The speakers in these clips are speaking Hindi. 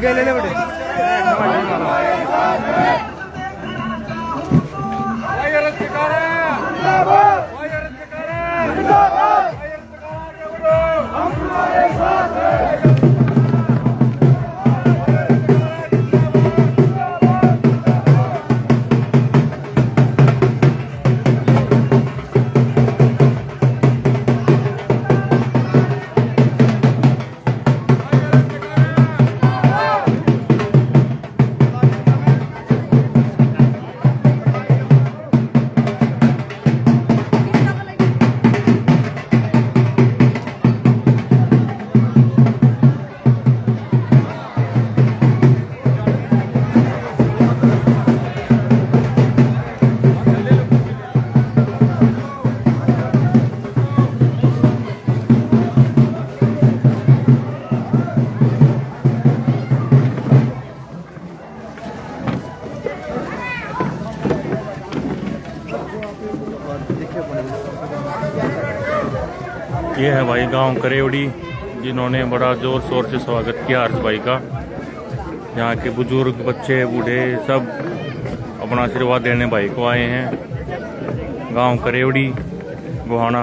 आगे ले ले बेटे। ये है भाई गांव करेवड़ी, जिन्होंने बड़ा जोर शोर से स्वागत किया हर्ष भाई का। यहाँ के बुजुर्ग, बच्चे, बूढ़े सब अपना आशीर्वाद देने भाई को आए हैं। गांव करेवड़ी, गोहाना।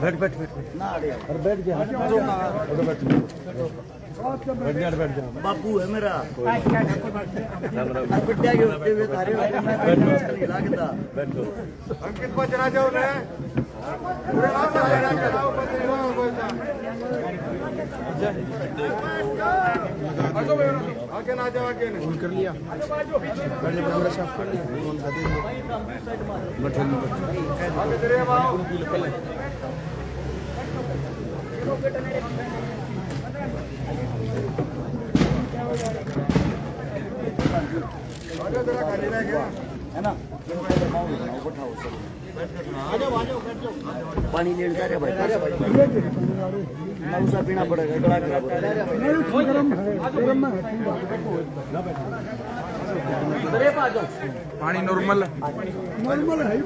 बैठ बैठ बैठ ना और बैठ जा बैठ जा बापू है मेरा बिटिया के होते हुए तारे नहीं लगता बैठो अंकित बचना जाओ ने पूरे नाम से लेना चलाओ आगे ना जाओ आगे ने कर लिया पहले कैमरा साफ कर लिया फोन कर देंगे बैठे आगे तेरे आओ है ना पानी ले जा रहे भाई मौसा पीना पड़ेगा गला खराब पानी नॉर्मल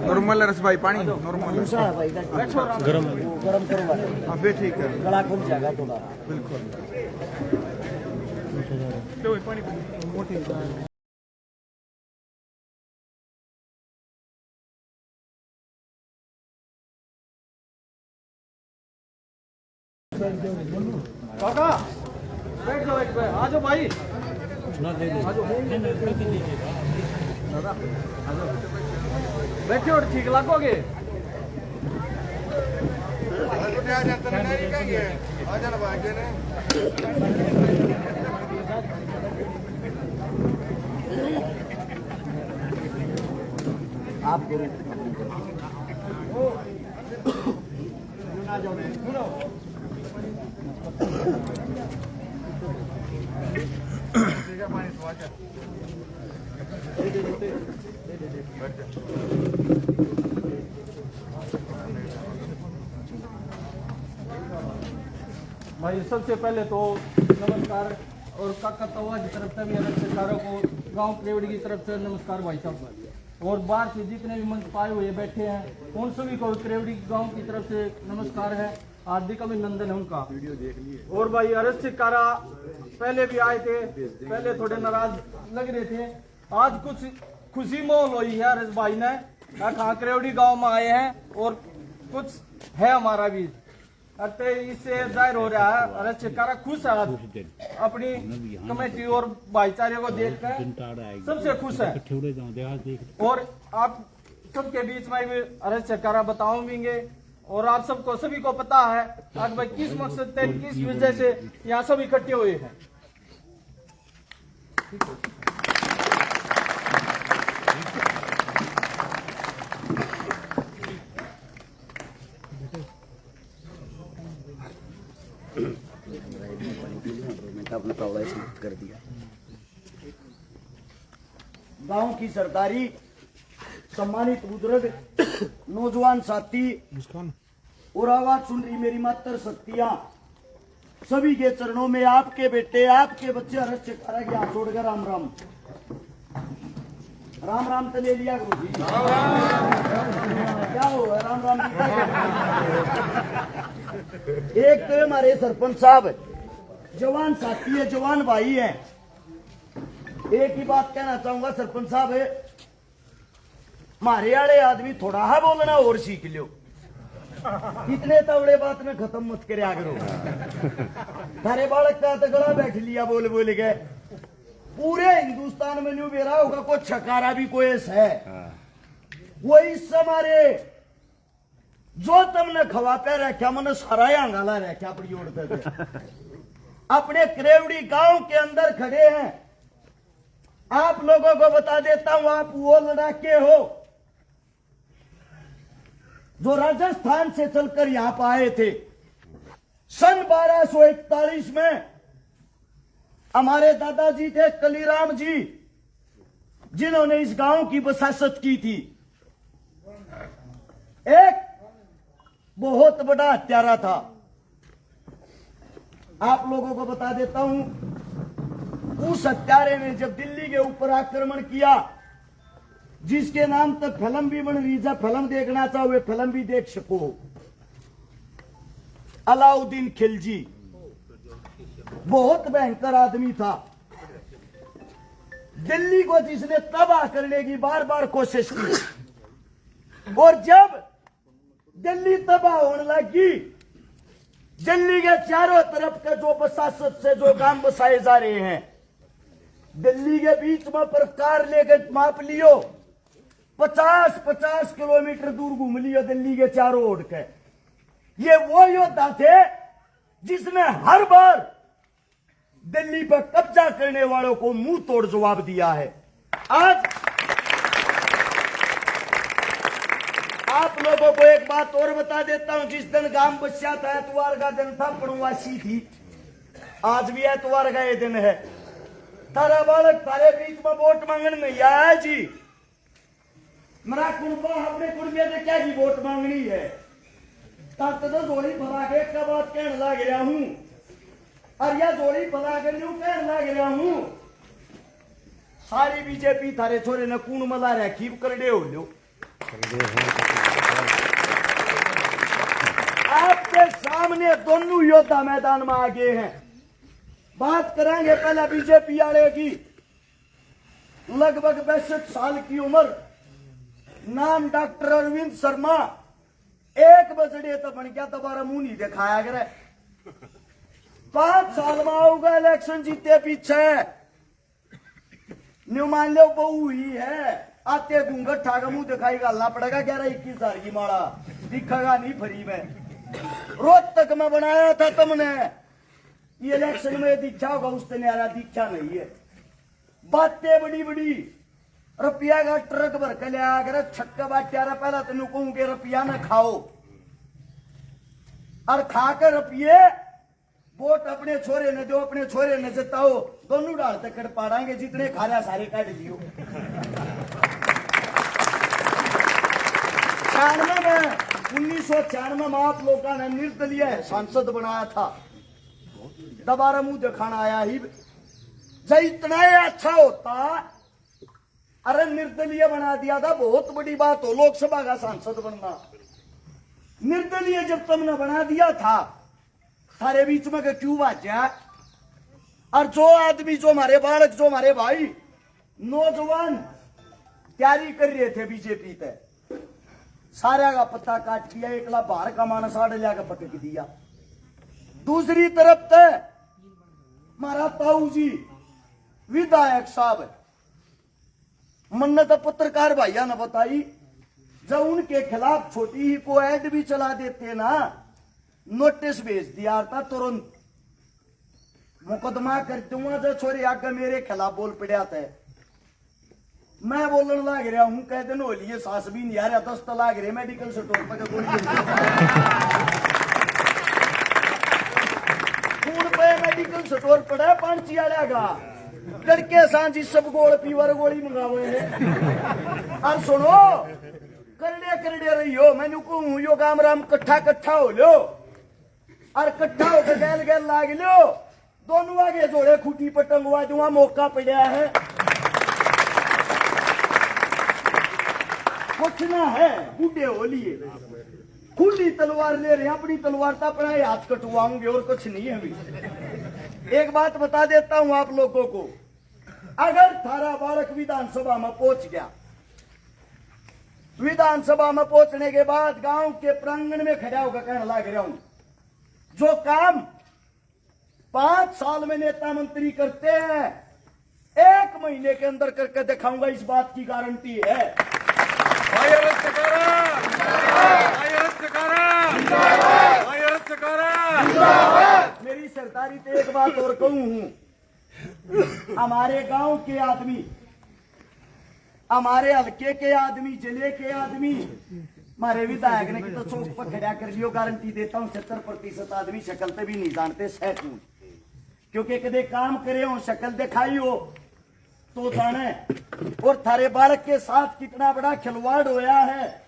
नॉर्मल रस भाई, पानी नॉर्मल गरम गरम करो। हाँ फिर ठीक है, गला खुल जाएगा थोड़ा। बिल्कुल। काका बैठ जाओ, आ जाओ भाई, बैठे और ठीक लगोगे। आप भाई सबसे पहले तो नमस्कार, और काका तवा की तरफ से भी अलग से सारों को गांव करेवड़ी की तरफ से नमस्कार भाई साहब। और बाहर से जितने भी मंच पाए हुए बैठे हैं उन सभी को करेवड़ी गांव की तरफ से नमस्कार है, हार्दिक अभिनंदन है उनका। वीडियो देख लिए। और भाई अरस कारा पहले भी आए थे, पहले थोड़े नाराज लग रहे थे, आज कुछ खुशी माहौल हुई है हर्ष भाई ने खाकरेवड़ी गांव में आए हैं और कुछ है हमारा भी अरे इससे जाहिर हो रहा है हर्ष चकारा खुश है आज अपनी कमेटी और भाईचारे को देखकर सबसे खुश है। और आप सबके बीच में भी हर्ष चकारा बताऊंगे और आप सबको सभी को पता है आज भाई किस मकसद से किस वजह से यहाँ सब इकट्ठे हुए हैं। अपना तौला समाप्त कर दिया। गांव की सरदारी, सम्मानित बुजुर्ग, नौजवान साथी और आवाज सुन रही मेरी मातर शक्तियां, सभी के चरणों में आपके बेटे आपके बच्चे हर्ष चकारा के हाथ जोड़कर राम राम राम राम तो ले लिया गुरु जी। क्या हो राम राम एक तो हमारे सरपंच साहब जवान साथी है, जवान भाई है। एक ही बात कहना चाहूंगा सरपंच साहब, मारे वाले आदमी थोड़ा हा बोलना और सीख लो, इतने तवड़े बात में खत्म मत करे करो। थारे बालक का तो गला बैठ लिया बोल बोल के पूरे हिंदुस्तान में न्यू बेरा होगा कोई छकारा भी कोई है वो इस हमारे जो तुमने खवा पे रखा मैंने सारा अंगाला रखा अपनी ओर पे अपने करेवड़ी गांव के अंदर खड़े हैं। आप लोगों को बता देता हूं, आप वो लड़ाके हो जो राजस्थान से चलकर यहां पर आए थे। सन 1241 में हमारे दादाजी थे कलीराम जी, जिन्होंने इस गांव की बसासत की थी। एक बहुत बड़ा हत्यारा था। आप लोगों को बता देता हूं, उस हत्यारे ने जब दिल्ली के ऊपर आक्रमण किया, जिसके नाम तक फिल्म भी बन रही है, फिल्म देखना चाहो वे फिल्म भी देख सको, अलाउद्दीन खिलजी बहुत भयंकर आदमी था। दिल्ली को जिसने तबाह करने की बार बार कोशिश की, और जब दिल्ली तबाह होने लगी, दिल्ली के चारों तरफ के जो बसासत से जो काम बसाए जा रहे हैं, दिल्ली के बीच में प्रकार लेकर माप लियो 50-50 किलोमीटर दूर घूम लियो दिल्ली के चारों ओर के। ये वो योद्धा थे जिसने हर बार दिल्ली पर कब्जा करने वालों को मुंह तोड़ जवाब दिया है। आज आप लोगों को एक बात और बता देता हूं, जिस दिन गांव बस्या था एतवार का दिन था, पड़वासी थी, आज भी एतवार का ये दिन है। तारा बालक तारे बीच में वोट मांगने नहीं आया जी। मेरा कुंबा अपने कुंबे से क्या जी वोट मांगनी है, तब तो जोड़ी भरा के एक बात कहने लग रहा हूं, और यह जोड़ी भरा के न्यू कहने लग रहा हूं, सारी बीजेपी थारे छोरे ने कूण मला रखी करडे हो लो। आपके सामने दोनों योद्धा मैदान में आगे हैं। बात करेंगे पहले बीजेपी वाले की। लगभग 62 साल की उम्र, नाम डॉक्टर अरविंद शर्मा। 1 बजड़े तो बन गया, दोबारा मुंह नहीं दिखाया करे। 5 साल में आऊंगा, इलेक्शन जीते पीछे न्यू मान लो बहू ही है, आते घूंघट ठाका मुंह दिखाई गालना पड़ेगा। 11-21 की माड़ा दिखेगा नहीं फ्री में। रोहतक में बनाया था तुमने, ये इलेक्शन में दीक्षा होगा, उससे न्यारा दीक्षा नहीं है। बातें बड़ी बड़ी, रुपया का ट्रक भर के लिया अगर छक्का बाट्यारा, पहला तो कहूं के रुपया न खाओ, और खाकर रुपये वोट अपने छोरे ने दो, अपने छोरे ने जिताओ, दोनों डाल तक कर पाड़ेंगे, जितने खा रहा सारे काट दियो। 1996 में आप लोगों ने निर्दलीय सांसद बनाया था, दोबारा मुंह दिखाना आया ही। जब इतना अच्छा होता, अरे निर्दलीय बना दिया था, बहुत बड़ी बात हो लोकसभा का सांसद बनना। निर्दलीय जब तुमने बना दिया था, सारे बीच में क्यों बाजा? और जो आदमी, जो हमारे बालक, जो हमारे भाई नौजवान तैयारी कर रहे थे बीजेपी पे, सारा का पत्ता काट दिया, एकला बाहर का मानस आड़ लिया के पटक दिया। दूसरी तरफ ते मारा ताऊ जी विधायक साहब, मन्नत तो पत्रकार भाइया ने बताई, जब उनके खिलाफ छोटी ही को ऐड भी चला देते ना, नोटिस भेज दिया था तुरंत, मुकदमा कर दूंगा जो छोरी आगे मेरे खिलाफ बोल पड़ा था। मैं बोलने लग रहा हूं, कह दिन हो लिए सास भी नहीं आ रहा, 10 तो लाग रहे मेडिकल स्टोर पर कौन पे मेडिकल स्टोर पड़ा पांची आया का लड़के सांझी सब गोल पीवर गोली मंगावे है। और सुनो करड़े करड़े रही हो, मैंने कहूं यो गाम राम कट्ठा कट्ठा हो लो और कट्ठा होकर गैल गैल लाग लो, दोनों आगे जोड़े खूटी पर टंगवा दूंगा, मौका पड़ा है कुछ ना है, बूढ़े हो लिए खुली तलवार ले रहे, अपनी तलवार तो अपना हाथ कटवाऊंगे और कुछ नहीं है अभी। एक बात बता देता हूं आप लोगों को, अगर थारा बालक विधानसभा में पहुंच गया, विधानसभा में पहुंचने के बाद गांव के प्रांगण में खड़ा होकर कहने लग रहा हूं, जो काम 5 साल में नेता मंत्री करते हैं 1 महीने के अंदर करके दिखाऊंगा, इस बात की गारंटी है। मेरी सरदारी तो एक बात और कहूं हूं, हमारे गांव के आदमी, हमारे हल्के के आदमी, जिले के आदमी, हमारे विधायक ने कि तो चौक पर खड़ा कर लियो, गारंटी देता हूं 70% आदमी शक्ल से भी नहीं जानते सैकून, क्योंकि कदे काम करे हो शक्ल दिखाई हो तो जाने। और थारे बालक के साथ कितना बड़ा खिलवाड़ होया है।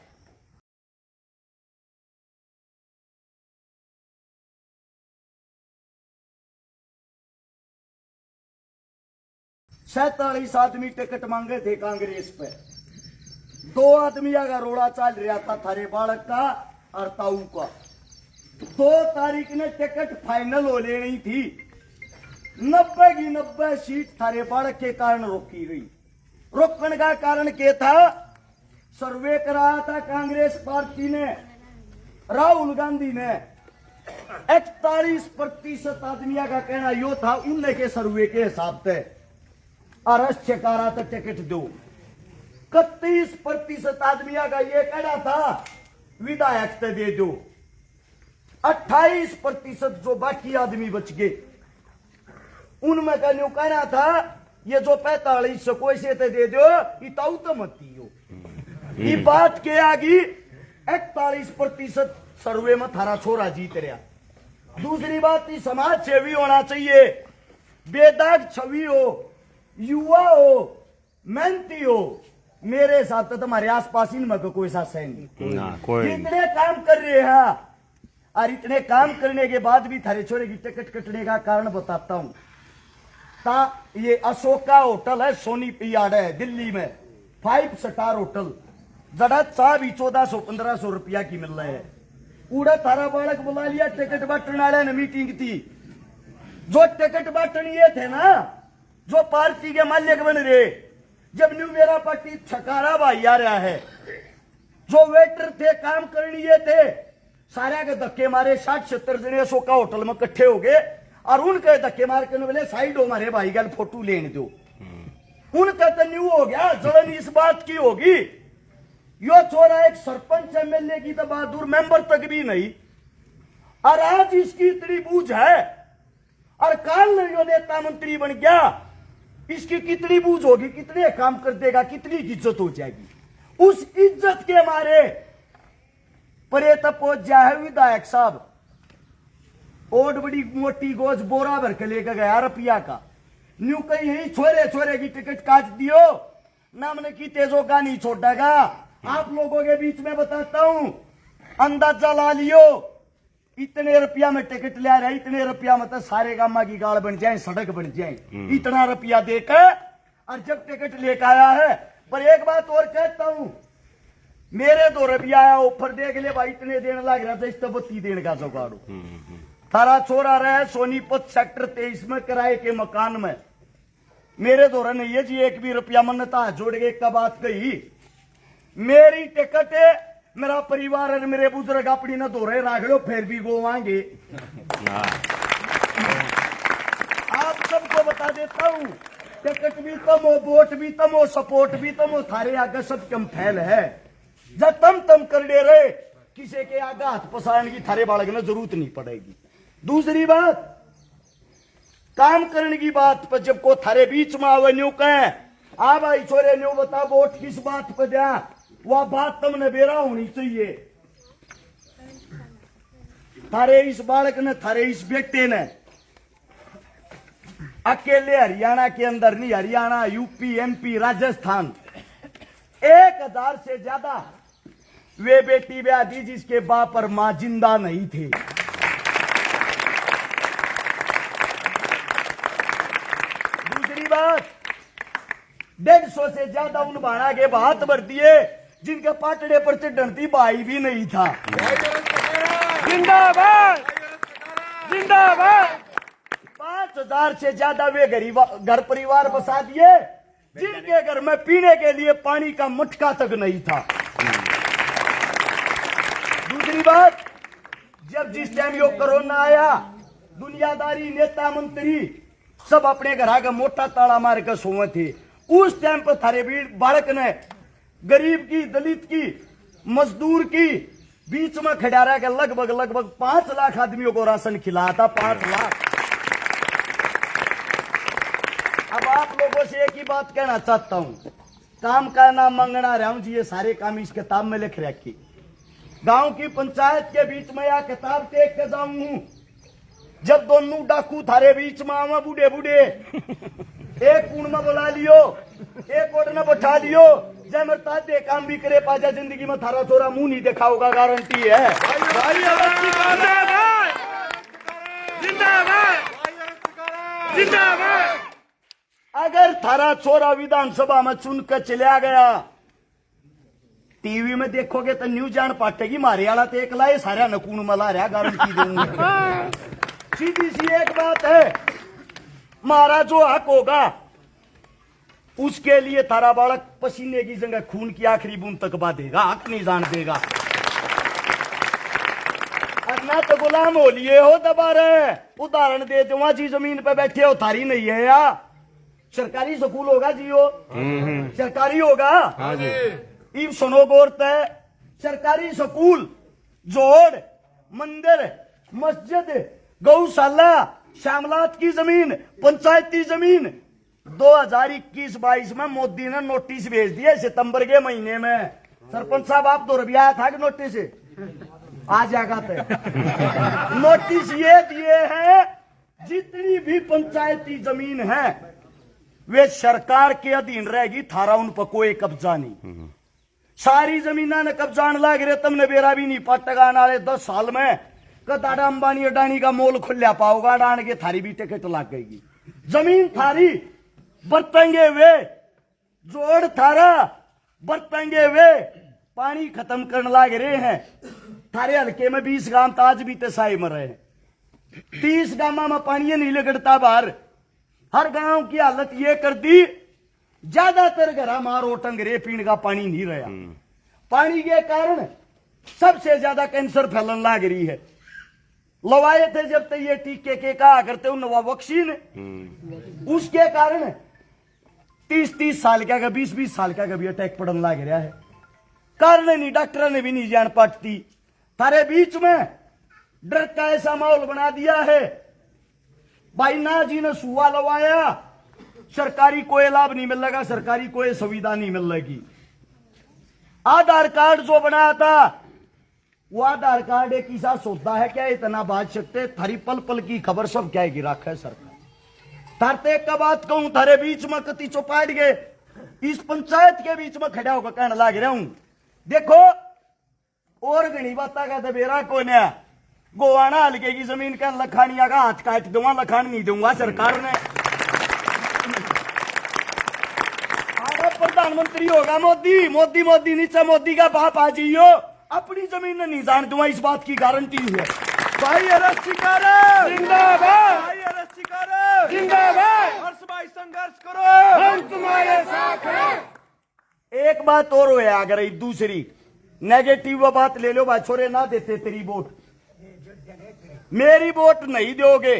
47 आदमी टिकट मांगे थे कांग्रेस पे, 2 आदमी का रोड़ा चल रहा था थारे बालक का और ताऊ का। 2 तारीख ने टिकट फाइनल हो लेनी थी, 90 की 90 सीट थारे बालक के कारण रोकी गई। रोकने का कारण क्या था? सर्वे कराया था कांग्रेस पार्टी ने, राहुल गांधी ने। 41% आदमियों का कहना यो था उनने के सर्वे के हिसाब से अरस्य कारा तो टिकट दो। 31% आदमियों का ये कहना था विधायक से दे दो। 28% जो बाकी आदमी बच गए उनमें कहना था ये जो 45 कोई से दे दो, इताऊ तो मत दियो। ये बात के आगे 41% सर्वे में थारा छोरा जीत रहा। दूसरी बात ही समाज सेवी होना चाहिए, बेदाग छवि हो, युवा हो, मेहनती हो। मेरे साथ तो तुम्हारे आसपास इनमें कोई सा सैन इतने काम कर रहे हैं, और इतने काम करने के बाद भी थारे छोरे की टिकट कटने का कारण बताता हूं। ये अशोका होटल है, सोनी यार्ड है दिल्ली में, 5 स्टार होटल, जरा चाह भी 1400-1500 रुपया की मिल रहा है। पूरा थारा बालक बुला लिया, टिकट बांटने वाले ने मीटिंग थी। जो टिकट बांटने ये थे ना, जो पार्टी के मालिक बन रहे, जब न्यू मेरा पार्टी छकारा भाई आ रहा है, जो वेटर थे काम करने ये थे, सारे के धक्के मारे 60-70 जने अशोका होटल में इकट्ठे हो गए और उनके धक्के मार के बोले साइड हो हमारे भाई गल फोटो लेने दो। उनका तो न्यू हो गया, जलन इस बात की होगी यो छोरा एक सरपंच एमएलए की तो बहादुर मेंबर तक भी नहीं, और आज इसकी इतनी बूझ है, और काल यो नेता मंत्री बन गया, इसकी कितनी बूझ होगी, कितने काम कर देगा, कितनी इज्जत हो जाएगी। उस इज्जत के मारे परे तक पहुंच जाए विधायक साहब, और बड़ी मोटी गोज बोरा भर के लेकर गया रुपया का। न्यू कहीं यही छोरे छोरे की टिकट काट दियो, नामने की तेजों का नहीं छोड़ेगा। आप लोगों के बीच में बताता हूं, अंदाजा ला लियो, इतने रुपया में टिकट ले रहा है, इतने रुपया में तो सारे गामा की गाड़ बन जाए, सड़क बन जाए, इतना रुपया देकर, और जब टिकट लेकर आया है। पर एक बात और कहता हूं, मेरे 2 रुपया आया ऑफर देख ले भाई, इतने देने लग रहा था, इस तो 32 देने का जुगाड़ो। थारा छोरा रहे सोनीपत सेक्टर 23 में किराए के मकान में, मेरे दौरान नहीं है जी, एक भी रुपया मन्नता जोड़ के एक बात कही। मेरी टिकट है, मेरा परिवार और मेरे बुजुर्ग अपनी न दौरे राख लो, फिर भी गोवाएंगे। आप सबको बता देता हूं, टिकट भी तुम हो, वोट भी तुम हो, सपोर्ट भी तुम हो, थारे आगे सब कम फैल है। जब तम कर दे रहे, किसी के आगे हाथ पसारने की थारे बालक में जरूरत नहीं पड़ेगी। दूसरी बात, काम करने की बात पर जब को थारे बीच में आवे न्यू कहे, आ भाई छोरे न्यू बता वोट किस बात पर दिया, वह बात तुमने बेरा होनी चाहिए। थारे इस बालक ने, थारे इस बेटे ने अकेले हरियाणा के अंदर नहीं, हरियाणा, यूपी, एमपी, राजस्थान 1000 से ज्यादा वे बेटी ब्याह दी जिसके बाप और मां जिंदा नहीं थे। दूसरी बात, 150 से ज्यादा उन भाड़ा के हाथ भर दिए जिनके पाटड़े पर चढ़ती भाई भी नहीं था। जिंदाबाद जिंदाबाद। 5000 से ज्यादा वे गरीब घर परिवार बसा दिए जिनके घर में पीने के लिए पानी का मटका तक नहीं था। दूसरी बात, जब जिस टाइम यो कोरोना आया, दुनियादारी नेता मंत्री सब अपने घर का मोटा ताला मार कर सोए थे। उस टाइम पर थारे बालक ने गरीब की, दलित की, मजदूर की बीच में खड़ा रहा के लगभग 5 लाख आदमियों को राशन खिलाया था। 5 लाख। अब आप लोगों से एक ही बात कहना चाहता हूं, काम का नाम मांगना रहा हूं जी, ये सारे काम इस किताब में लिख रखी। गांव की पंचायत के बीच में यह किताब देख के जाऊं, जब दोनों डाकू थारे बीच में आवा बूढ़े बूढ़े, एक कूण में बुला लियो, एक ओर ने बैठा लियो, जय मरता दे काम भी करे पाजा, जिंदगी में थारा छोरा मुंह नहीं देखा होगा, गारंटी है। जिंदाबाद। अगर थारा छोरा विधानसभा में चुनकर चला गया, टीवी में देखोगे तो न्यूज जान पाटेगी मारे वाला तो एक लाए सारा नकून मला रहा, गारंटी दूंगा। सीधी सी एक बात है, मारा जो हक होगा उसके लिए थारा बालक पसीने की जगह खून की आखिरी बूंद तक बांधेगा, हक नहीं जान देगा। ना तो गुलाम हो लिए हो दबा रहे। उदाहरण दे दूंगा जी, जमीन पे बैठे हो, थारी नहीं है या सरकारी स्कूल होगा जी, हो सरकारी होगा। हाँ जी। सुनो गौर है, सरकारी स्कूल, जोड़, मंदिर, मस्जिद, गौशाला, श्यामलात की जमीन, पंचायती जमीन 2021-22 में मोदी ने नोटिस भेज दिया सितंबर के महीने में। सरपंच साहब आप तो रबिया था कि नोटिस आ जाएगा तो नोटिस ये दिए हैं, जितनी भी पंचायती जमीन है वे सरकार के अधीन रहेगी, थारा उन पर कोई कब्जा नहीं। सारी जमीना ने कब्जा लाग रहे, तुमने बेरा भी नहीं पटगा नाले 10 साल में कदाड़ा अंबानी अडानी का मोल खुल्या पाओगा, अडान के थारी भी टिकट लाग गई। जमीन थारी बरतेंगे वे, जोड़ थारा बरतेंगे वे, पानी खत्म करने लाग रहे हैं। थारे हल्के में 20 गांव ताज भी तसाई में रहे, 30 गांव में पानी नहीं लगड़ता बाहर। हर गांव की हालत ये कर दी, ज्यादातर घर मारो टंगरे, पीने का पानी नहीं रहा। पानी के कारण सबसे ज्यादा कैंसर फैलन लाग रही है। लवाए थे जब तक ये टीके के कहा करते उन वैक्सीन, उसके कारण 30-30 साल का 20-20 साल का भी अटैक पड़न लाग रहा है। कारण नहीं, डॉक्टर ने भी नहीं जान पाती। थारे बीच में डर का ऐसा माहौल बना दिया है। भाई ना जी ने सुआ लवाया, सरकारी कोई लाभ नहीं मिलेगा, सरकारी कोई सुविधा नहीं मिलेगी। आधार कार्ड जो बनाया था, वो आधार कार्ड एक ऐसा सौदा है क्या इतना बात सकते, थारी पल पल की खबर सब क्या रखा है सरकार। थारते का बात कहूं, थारे बीच में कति चौपाट गए, इस पंचायत के बीच में खड़ा होकर कहने लग रहा हूं, देखो और घनी बात का बेरा को नया गोवाना हल्के की जमीन का लखानिया का हाथ काट दूंगा, लखान नहीं दूंगा सरकार ने। प्रधानमंत्री होगा मोदी, मोदी मोदी नीचे मोदी का बाप आ जाइयो, अपनी जमीन नहीं जान दूंगा, इस बात की गारंटी है। भाई अरेस्ट करो जिंदाबाद, भाई अरेस्ट करो जिंदाबाद, हर्ष भाई संघर्ष करो एक बात और है अगर ये दूसरी नेगेटिव बात ले लो, छोरे ना देते तेरी वोट, मेरी वोट नहीं दोगे,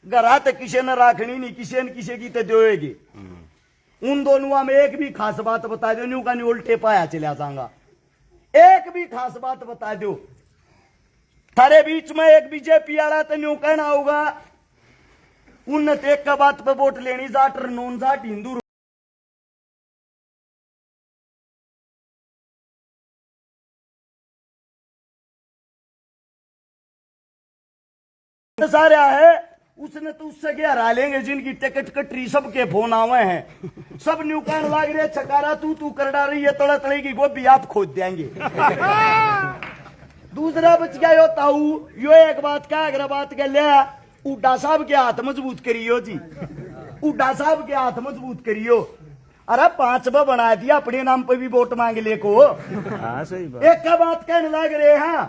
घरा तो किसी ने राखनी नहीं, किसी न किसी की तो दोगे। उन दोनों में एक भी खास बात बता दो, न्यू का न्यू उल्टे पाया चला जाऊंगा। एक भी खास बात बता दो, थारे बीच में एक बीजेपी वाला तो न्यू कहना होगा उन्नत एक का बात पे वोट लेनी, जाट नॉन जाट हिंदू सारे है, उसने तो उससे क्या हरा लेंगे जिनकी टिकट कटरी सबके फोन आवे हैं, सब न्यू कहने लाग रहे छकारा तू कर डाल रही है, तोड़ा तड़े की गोभी आप खोद देंगे। दूसरा बच गया यो ताऊ, यो एक बात का अगर बात कर लिया, उड्डा साहब के हाथ मजबूत करियो जी, उड्डा साहब के हाथ मजबूत करियो। अरे 5 बना दिया, अपने नाम पे भी वोट मांग ले को। सही बात। एक का बात कहने लग रहे हैं,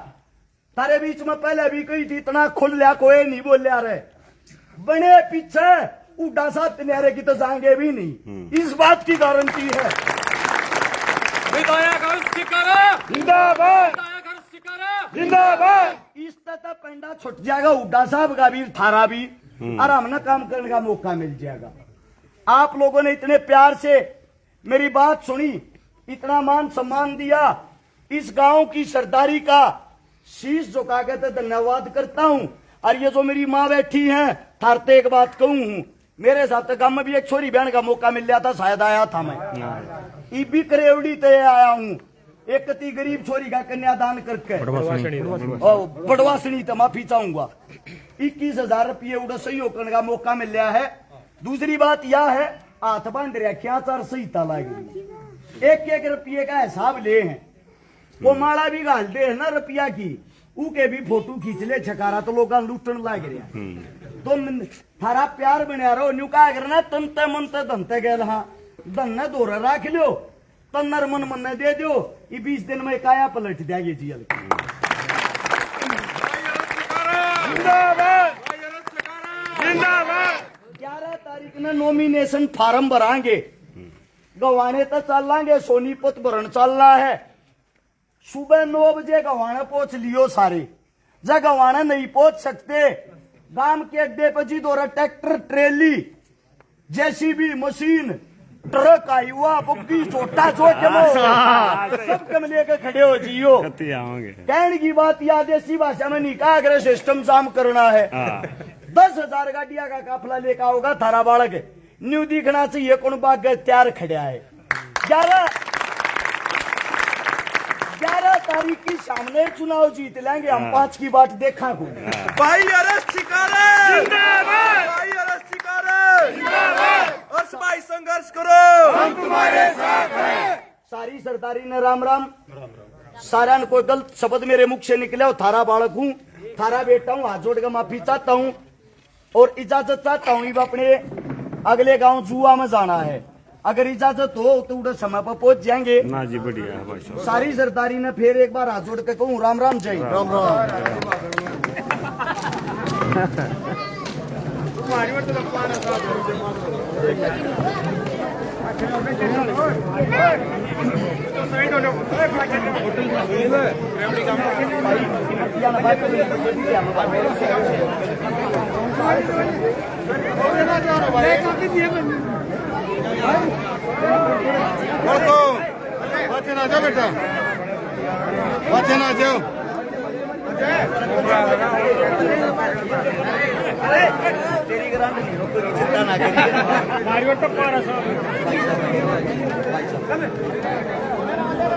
तारे बीच में पहले भी कही थी, इतना खुल लिया कोई नहीं बोल लिया रहे, बने पीछे उड्डा साहब तिनारे की तो जाएंगे भी नहीं, इस बात की गारंटी है। जिंदाबाद। इस तरह पेंडा छुट जाएगा उड्डा साहब का भी, थारा भी, और हमने काम करने का मौका मिल जाएगा। आप लोगों ने इतने प्यार से मेरी बात सुनी, इतना मान सम्मान दिया, इस गांव की सरदारी का शीश झुका के तो धन्यवाद करता हूं। और ये जो मेरी माँ बैठी है, थारते एक बात कहूं, मेरे साथ तो गांव में भी एक छोरी बहन का मौका मिल गया था, शायद आया था मैं, ई भी करेवड़ी ते आया हूं, एक कती गरीब छोरी का कन्यादान करके, बड़वासनी तो माफी चाहूंगा, 21,000 रुपये उड़ा सहयोग करने का मौका मिल गया है। दूसरी बात यह है, हाथ बांध रखा 4 सहीता लगी, 1-1 रुपये का हिसाब ले हैं, वो माला भी घाल दे है ना रुपया की, उके भी फोटो खींच ले छकारा तो लोग लूटन लग रहा। तो थारा प्यार बना रहो, न्यू का करना तनते मनते धनते गए, हाँ धन दोरा रख लो, तन्नर मन मन दे दो, ये 20 दिन में काया पलट देंगे जी। 11 तारीख ने नॉमिनेशन फार्म भरांगे, गवाने तो चलांगे, सोनीपत भरण चलना है, सुबह 9 बजे गवाना पहुंच लियो सारे, जब गवाना नहीं पहुंच सकते, गांव के अड्डे पर जी दौरा ट्रैक्टर ट्रेली जेसीबी मशीन ट्रक आई हुआ बुग्गी छोटा सब कम लेकर खड़े हो जियो। कहने की बात याद देसी भाषा में नहीं कहा, अगर सिस्टम जाम करना है 10,000 गाड़िया का काफिला लेकर आओगा, थारा बालक न्यू दिखना चाहिए कौन बाग तैयार खड़ा है। 11 तारीख की सामने चुनाव जीत लेंगे हम, 5 की बात देखा को। भाई अरेस्ट शिकारे जिंदाबाद, भाई अरेस्ट शिकारे जिंदाबाद, और भाई संघर्ष करो, हम तुम्हारे साथ हैं। सारी सरदारी ने राम राम, सारा ने कोई गलत शब्द मेरे मुख से निकले हो, थारा बालक हूँ, थारा बेटा हूँ, हाथ जोड़ कर माफी चाहता हूँ और इजाजत चाहता हूँ। अपने अगले गांव जुआ में जाना है, अगर इजाजत हो तो उधर समय पर पहुंच जाएंगे ना जी। बढ़िया सारी सरदारी ने फिर एक बार हाथ जोड़ के कहूँ राम राम जय राम बच्चे ना जाओ बेटा, बच्चे ना जाओ। तेरी ग्रांड नहीं हो, कोई चिंता ना करिए।